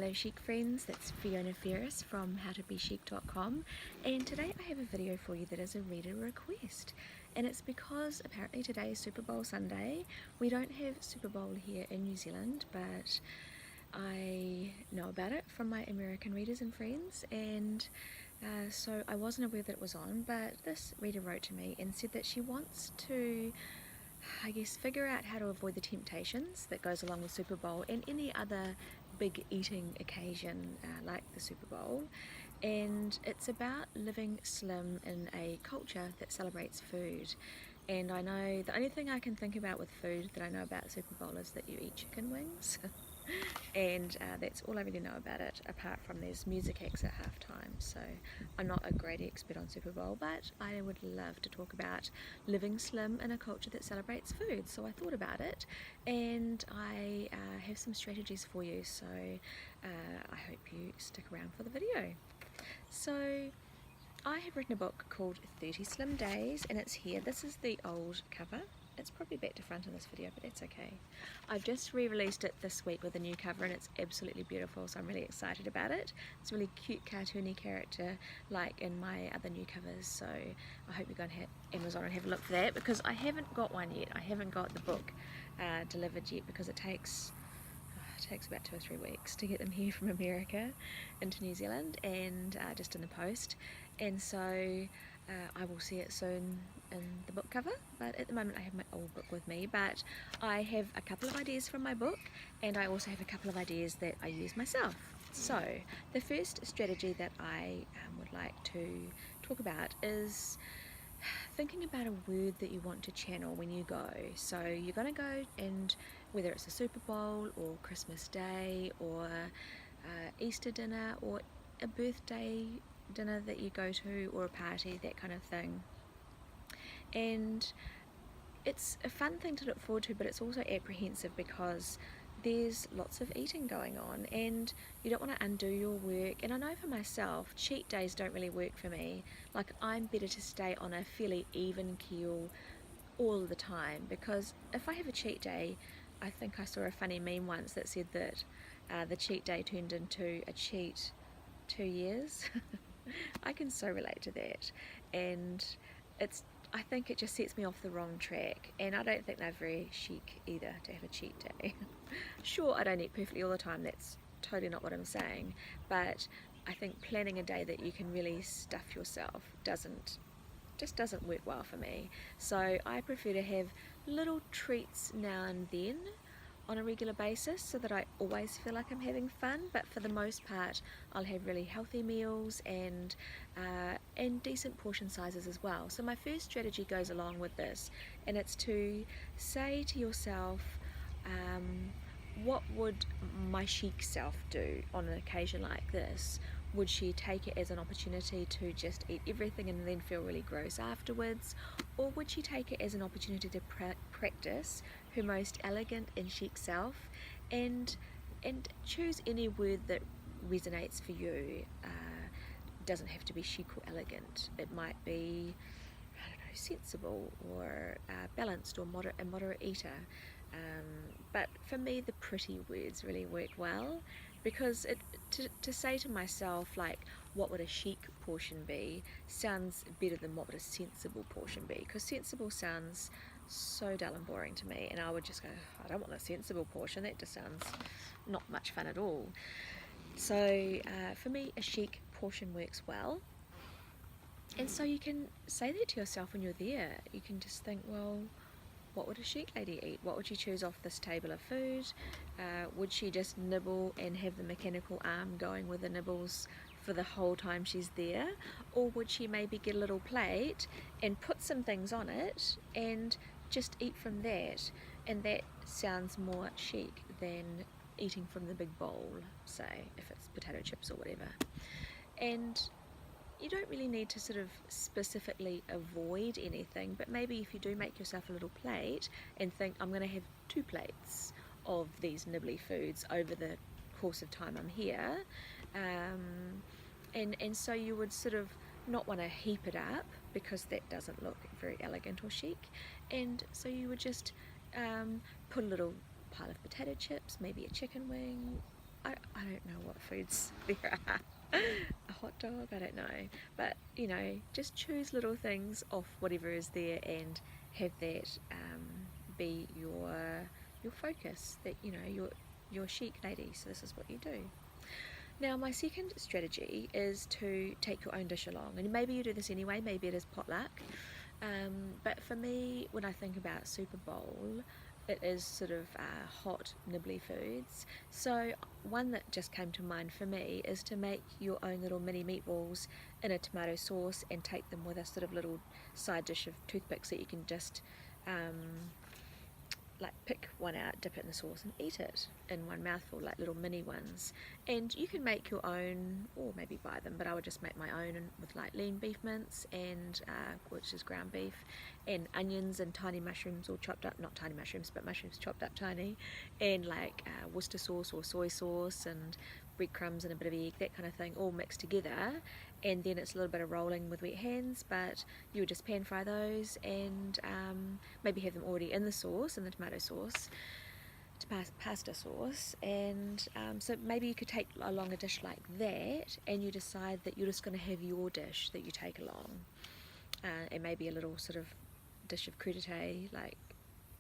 Hello chic friends, that's Fiona Ferris from howtobechic.com, and today I have a video for you that is a reader request, and it's because apparently today is Super Bowl Sunday. We don't have Super Bowl here in New Zealand, but I know about it from my American readers and friends, and so I wasn't aware that it was on, but this reader wrote to me and said that she wants to, I guess, figure out how to avoid the temptations that goes along with Super Bowl and any other big eating occasion like the Super Bowl. And it's about living slim in a culture that celebrates food. And I know the only thing I can think about with food that I know about Super Bowl is that you eat chicken wings. And that's all I really know about it, apart from there's music acts at halftime. So I'm not a great expert on Super Bowl, but I would love to talk about living slim in a culture that celebrates food. So I thought about it, and I have some strategies for you, so I hope you stick around for the video. So I have written a book called 30 Slim Days, and it's here. This is the old cover. It's probably back to front in this video, but that's okay. I've just re-released it this week with a new cover, and it's absolutely beautiful, so I'm really excited about it. It's a really cute cartoony character like in my other new covers, so I hope you go and hit Amazon and have a look for that, because I haven't got one yet. I haven't got the book delivered yet, because it takes about 2 or 3 weeks to get them here from America into New Zealand, and just in the post, and so I will see it soon in the book cover. But at the moment I have my old book with me, but I have a couple of ideas from my book, and I also have a couple of ideas that I use myself. So the first strategy that I would like to talk about is thinking about a word that you want to channel when you go. So you're going to go, and whether it's a Super Bowl or Christmas Day or Easter dinner or a birthday dinner that you go to, or a party, that kind of thing. And it's a fun thing to look forward to, but it's also apprehensive because there's lots of eating going on, and you don't want to undo your work. And I know for myself, cheat days don't really work for me. Like, I'm better to stay on a fairly even keel all the time, because if I have a cheat day, I think I saw a funny meme once that said that the cheat day turned into a cheat 2 years. I can so relate to that, and I think it just sets me off the wrong track, and I don't think they're very chic either to have a cheat day. Sure, I don't eat perfectly all the time, that's totally not what I'm saying, but I think planning a day that you can really stuff yourself just doesn't work well for me. So I prefer to have little treats now and then on a regular basis, so that I always feel like I'm having fun, but for the most part I'll have really healthy meals and decent portion sizes as well. So my first strategy goes along with this, and it's to say to yourself, what would my chic self do on an occasion like this? Would she take it as an opportunity to just eat everything and then feel really gross afterwards? Or would she take it as an opportunity to practice her most elegant and chic self, and choose any word that resonates for you? Doesn't have to be chic or elegant. It might be, I don't know, sensible or balanced or a moderate eater. But for me, the pretty words really work well, because to say to myself, like, what would a chic portion be, sounds better than what would a sensible portion be, because sensible sounds so dull and boring to me, and I would just go, I don't want a sensible portion, that just sounds not much fun at all. So for me, a chic portion works well. And so you can say that to yourself when you're there. You can just think, well, what would a chic lady eat? What would she choose off this table of food? Would she just nibble and have the mechanical arm going with the nibbles for the whole time she's there? Or would she maybe get a little plate and put some things on it and just eat from that? And that sounds more chic than eating from the big bowl, say, if it's potato chips or whatever. And you don't really need to sort of specifically avoid anything, but maybe if you do make yourself a little plate and think, I'm going to have 2 plates of these nibbly foods over the course of time I'm here, and so you would sort of not want to heap it up, because that doesn't look very elegant or chic, and so you would just put a little pile of potato chips, maybe a chicken wing, I don't know what foods there are. A hot dog, I don't know. But, you know, just choose little things off whatever is there and have that be your focus, that, you know, you're chic lady, so this is what you do. Now, my second strategy is to take your own dish along, and maybe you do this anyway, maybe it is potluck, but for me, when I think about Super Bowl, it is sort of hot, nibbly foods. So one that just came to mind for me is to make your own little mini meatballs in a tomato sauce and take them with a sort of little side dish of toothpicks that you can just like pick one out, dip it in the sauce and eat it in one mouthful, like little mini ones. And you can make your own, or maybe buy them, but I would just make my own with like lean beef mince and which is ground beef, and onions and tiny mushrooms all chopped up, not tiny mushrooms but mushrooms chopped up tiny, and like Worcester sauce or soy sauce and breadcrumbs and a bit of egg, that kind of thing, all mixed together. And then it's a little bit of rolling with wet hands, but you would just pan fry those and maybe have them already in the sauce, in the tomato sauce, pasta sauce. And so maybe you could take along a dish like that, and you decide that you're just going to have your dish that you take along, and maybe a little sort of dish of crudité, like,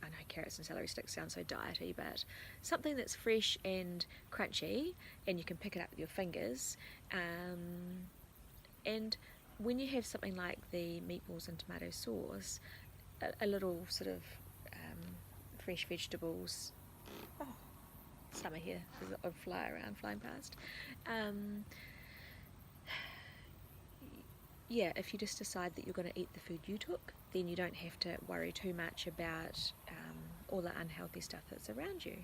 I know carrots and celery sticks sound so diety, but something that's fresh and crunchy and you can pick it up with your fingers. And when you have something like the meatballs and tomato sauce, a little sort of fresh vegetables, oh, summer here, there's a fly around flying past. Yeah, if you just decide that you're going to eat the food you took, then you don't have to worry too much about all the unhealthy stuff that's around you.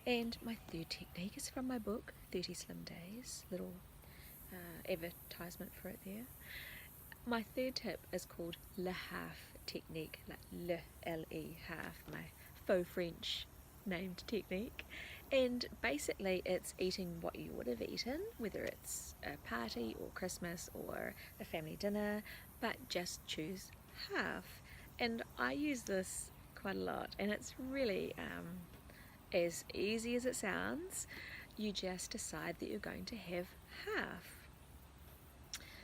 And my third technique is from my book, 30 Slim Days, little advertisement for it there. My third tip is called le half technique, like le, L-E, half, my faux French named technique. And basically it's eating what you would have eaten, whether it's a party or Christmas or a family dinner, but just choose half. And I use this quite a lot, and it's really as easy as it sounds. You just decide that you're going to have half.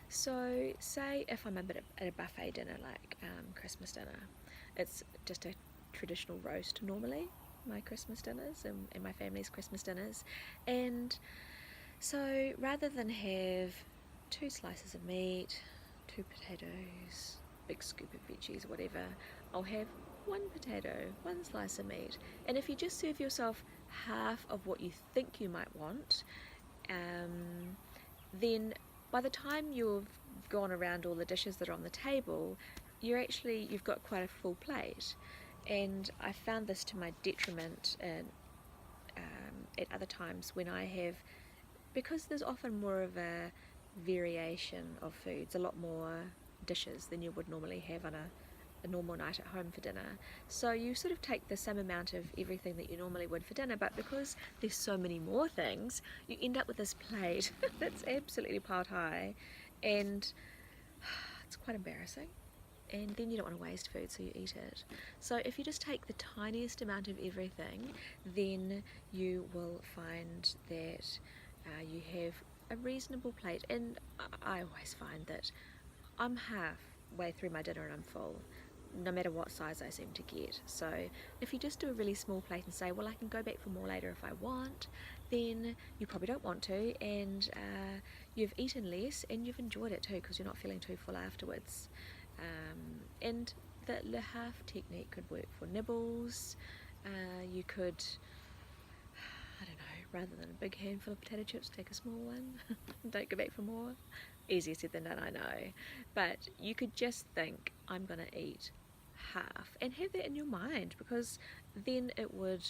So say if I'm at a buffet dinner, like Christmas dinner, it's just a traditional roast normally, my Christmas dinners and my family's Christmas dinners. And so rather than have 2 slices of meat, 2 potatoes, big scoop of veggies, whatever, I'll have 1 potato, 1 slice of meat. And if you just serve yourself half of what you think you might want, then by the time you've gone around all the dishes that are on the table, you've got quite a full plate. And I found this to my detriment at other times when I have, because there's often more of a variation of foods, a lot more dishes than you would normally have on a normal night at home for dinner. So you sort of take the same amount of everything that you normally would for dinner, but because there's so many more things, you end up with this plate that's absolutely piled high, and it's quite embarrassing. And then you don't want to waste food, so you eat it. So if you just take the tiniest amount of everything, then you will find that you have a reasonable plate. And I always find that I'm halfway through my dinner and I'm full, no matter what size I seem to get. So if you just do a really small plate and say, well, I can go back for more later if I want, then you probably don't want to, and you've eaten less and you've enjoyed it too, because you're not feeling too full afterwards. And the le half technique could work for nibbles. You could, I don't know, rather than a big handful of potato chips, take a small one. Don't go back for more. Easier said than done, I know. But you could just think, I'm going to eat half, and have that in your mind, because then it would,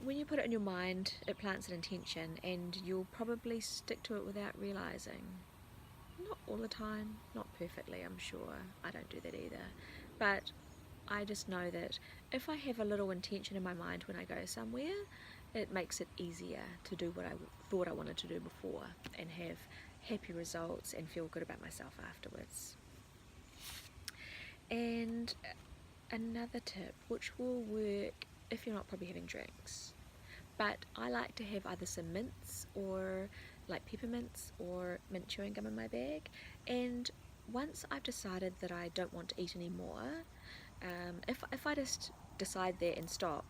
when you put it in your mind, it plants an intention, and you'll probably stick to it without realizing. Not all the time, not perfectly, I'm sure. I don't do that either. But I just know that if I have a little intention in my mind when I go somewhere, it makes it easier to do what I thought I wanted to do before, and have happy results and feel good about myself afterwards. And another tip, which will work if you're not probably having drinks, but I like to have either some mints or like peppermints or mint chewing gum in my bag. And once I've decided that I don't want to eat anymore, if I just decide there and stop,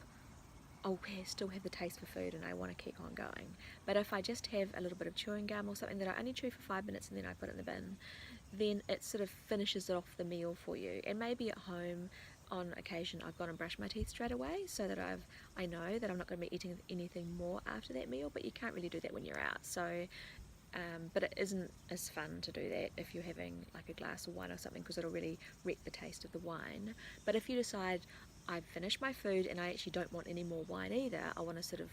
I'll still have the taste for food and I want to keep on going. But if I just have a little bit of chewing gum or something that I only chew for 5 minutes and then I put it in the bin, then it sort of finishes off the meal for you. And maybe at home on occasion I've gone and brushed my teeth straight away so that I know that I'm not going to be eating anything more after that meal, but you can't really do that when you're out. So but it isn't as fun to do that if you're having like a glass of wine or something, because it'll really wreck the taste of the wine. But if you decide I've finished my food and I actually don't want any more wine either, I want to sort of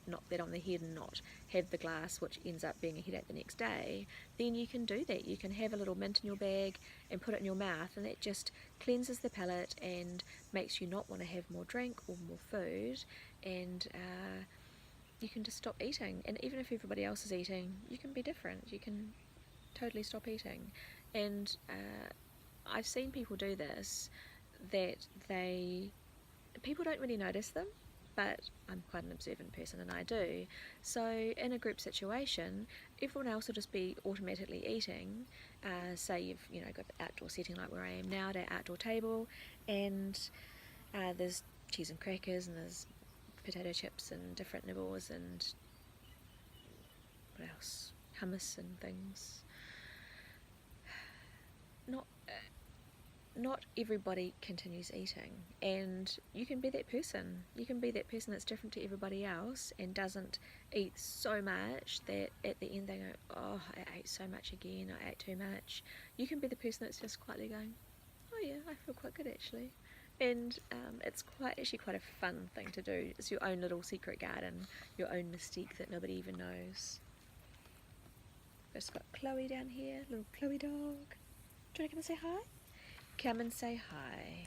knock that on the head and not have the glass which ends up being a headache the next day, then you can do that. You can have a little mint in your bag and put it in your mouth, and that just cleanses the palate and makes you not want to have more drink or more food, and you can just stop eating. And even if everybody else is eating, you can be different. You can totally stop eating. And I've seen people do this, that people don't really notice them, but I'm quite an observant person and I do. So in a group situation, everyone else will just be automatically eating. Say you've got the outdoor setting like where I am now, at our outdoor table, and there's cheese and crackers and there's potato chips and different nibbles and what else, hummus and things. Not everybody continues eating, and you can be that person. You can be that person that's different to everybody else and doesn't eat so much that at the end they go, oh, I ate so much again, I ate too much. You can be the person that's just quietly going, oh yeah, I feel quite good actually. And it's actually quite a fun thing to do. It's your own little secret garden, your own mystique that nobody even knows. Just got Chloe down here, little Chloe dog. Do you want to come and say hi? Come and say hi.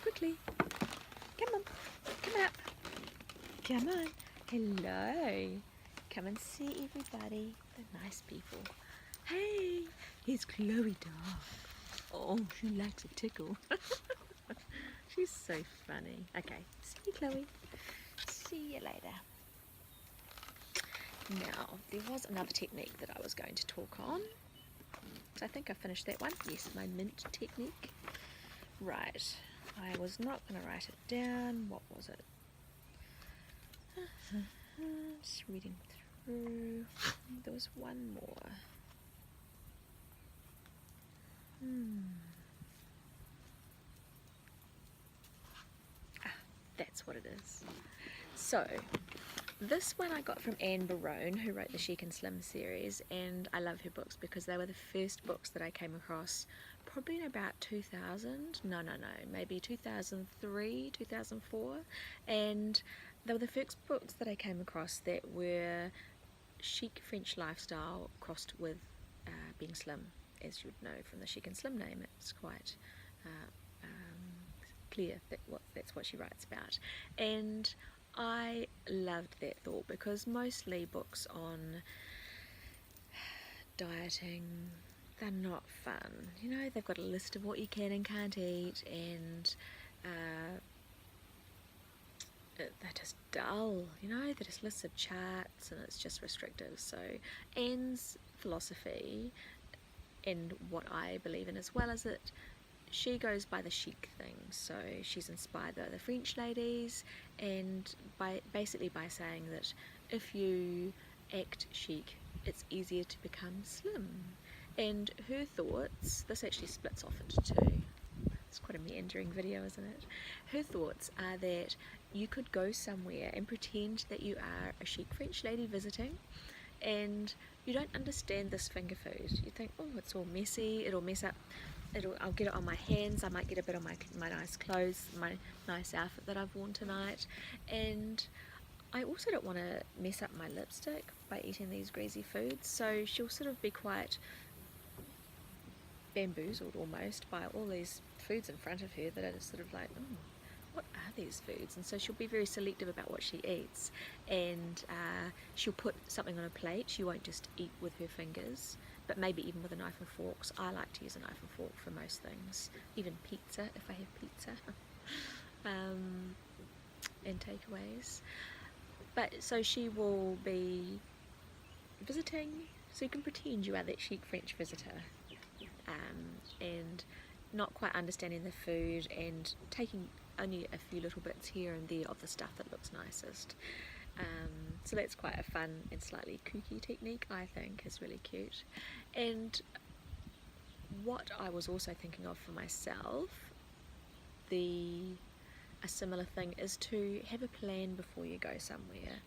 Quickly. Come on. Come up. Come on. Hello. Come and see everybody. The nice people. Hey, here's Chloe dog. Oh, she likes a tickle. She's so funny. Okay, see you, Chloe. See you later. Now, there was another technique that I was going to talk on. So I think I finished that one. Yes, my mint technique. Right. I was not going to write it down. What was it? Just reading through. There was one more. That's what it is. So, this one I got from Anne Barone, who wrote the Chic and Slim series, and I love her books because they were the first books that I came across probably in about 2000, maybe 2003, 2004, and they were the first books that I came across that were chic French lifestyle crossed with being slim. As you would know from the Chic and Slim name, it's quite clear that that's what she writes about. And I loved that thought, because mostly books on dieting, they're not fun. They've got a list of what you can and can't eat, and they're just dull, they're just lists of charts and it's just restrictive. So Anne's philosophy, and what I believe in as well, is that she goes by the chic thing. So she's inspired by the French ladies, and basically by saying that if you act chic, it's easier to become slim. And her thoughts, this actually splits off into two. It's quite a meandering video, isn't it? Her thoughts are that you could go somewhere and pretend that you are a chic French lady visiting, and you don't understand this finger food. You think, oh, it's all messy, it'll mess up, I'll get it on my hands, I might get a bit on my nice clothes, my nice outfit that I've worn tonight, and I also don't want to mess up my lipstick by eating these greasy foods. So she'll sort of be quite bamboozled almost by all these foods in front of her that are just sort of like, oh, what are these foods? And so she'll be very selective about what she eats, and she'll put something on a plate. She won't just eat with her fingers, but maybe even with a knife and forks. I like to use a knife and fork for most things, even pizza if I have pizza, and takeaways. But so she will be visiting, so you can pretend you are that chic French visitor, and not quite understanding the food and taking only a few little bits here and there of the stuff that looks nicest. So that's quite a fun and slightly kooky technique, I think. Is really cute. And what I was also thinking of for myself, a similar thing is to have a plan before you go somewhere.